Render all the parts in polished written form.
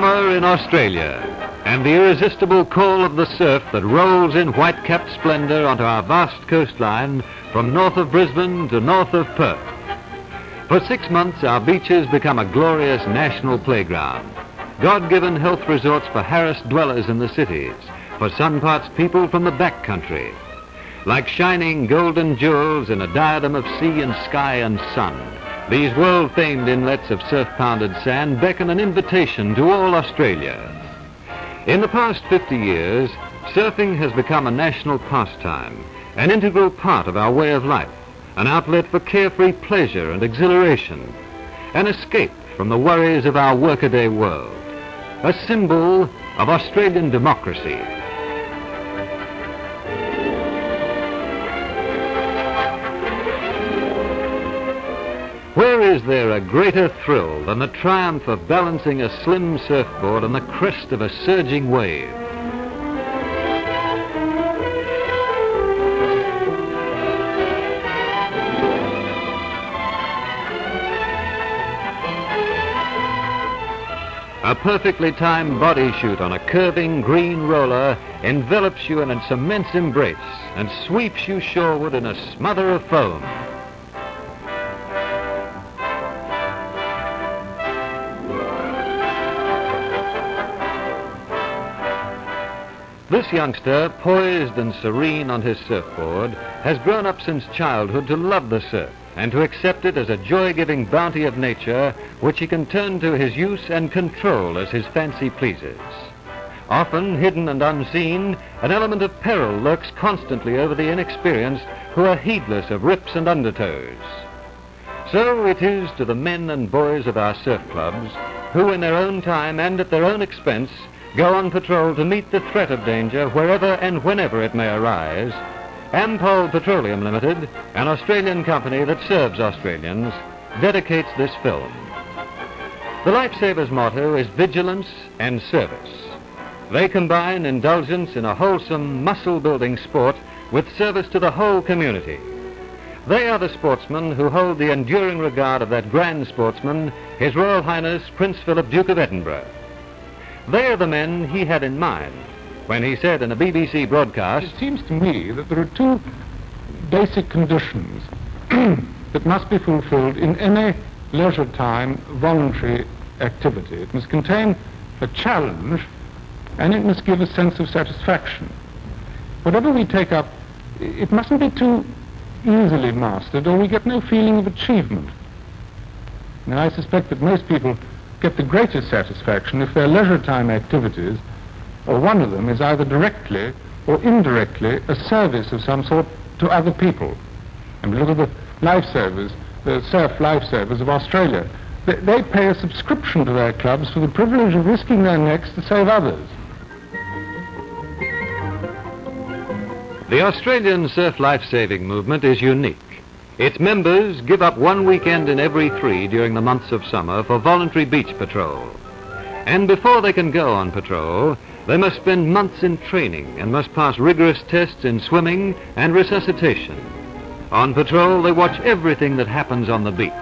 Summer in Australia, and the irresistible call of the surf that rolls in white-capped splendor onto our vast coastline from north of Brisbane to north of Perth. For 6 months, our beaches become a glorious national playground. God-given health resorts for harassed dwellers in the cities, for sun-parched people from the back country. Like shining golden jewels in a diadem of sea and sky and sun, these world-famed inlets of surf-pounded sand beckon an invitation to all Australia. In the past 50 years, surfing has become a national pastime, an integral part of our way of life, an outlet for carefree pleasure and exhilaration, an escape from the worries of our workaday world, a symbol of Australian democracy. Where is there a greater thrill than the triumph of balancing a slim surfboard on the crest of a surging wave? A perfectly timed body shoot on a curving green roller envelops you in its immense embrace and sweeps you shoreward in a smother of foam. This youngster, poised and serene on his surfboard, has grown up since childhood to love the surf and to accept it as a joy-giving bounty of nature which he can turn to his use and control as his fancy pleases. Often hidden and unseen, an element of peril lurks constantly over the inexperienced who are heedless of rips and undertows. So it is to the men and boys of our surf clubs, who in their own time and at their own expense go on patrol to meet the threat of danger wherever and whenever it may arise, Ampol Petroleum Limited, an Australian company that serves Australians, dedicates this film. The Lifesavers' motto is vigilance and service. They combine indulgence in a wholesome, muscle-building sport with service to the whole community. They are the sportsmen who hold the enduring regard of that grand sportsman, His Royal Highness Prince Philip, Duke of Edinburgh. They are the men he had in mind when he said in a BBC broadcast, "It seems to me that there are two basic conditions that must be fulfilled in any leisure time voluntary activity. It must contain a challenge and it must give a sense of satisfaction. Whatever we take up, it mustn't be too easily mastered or we get no feeling of achievement. Now, I suspect that most people get the greatest satisfaction if their leisure time activities, or one of them, is either directly or indirectly a service of some sort to other people. And look at the lifesavers, the surf lifesavers of Australia. They pay a subscription to their clubs for the privilege of risking their necks to save others." The Australian surf life-saving movement is unique. Its members give up one weekend in every 3 during the months of summer for voluntary beach patrol. And before they can go on patrol, they must spend months in training and must pass rigorous tests in swimming and resuscitation. On patrol, they watch everything that happens on the beach.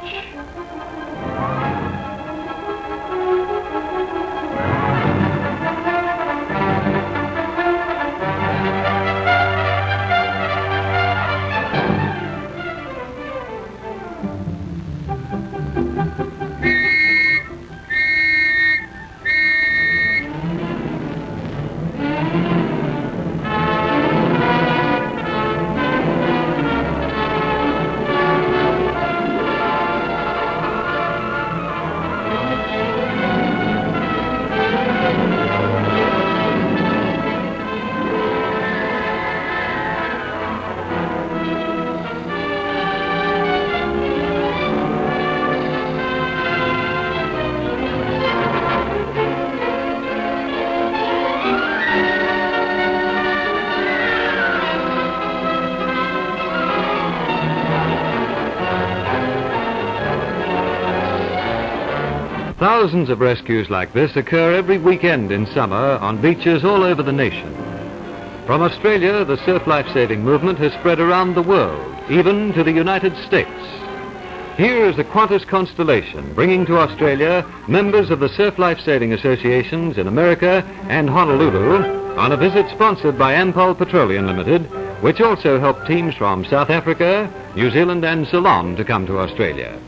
Thousands of rescues like this occur every weekend in summer on beaches all over the nation. From Australia, the surf life-saving movement has spread around the world, even to the United States. Here is the Qantas Constellation, bringing to Australia members of the Surf Life Saving Associations in America and Honolulu on a visit sponsored by Ampol Petroleum Limited, which also helped teams from South Africa, New Zealand and Ceylon to come to Australia.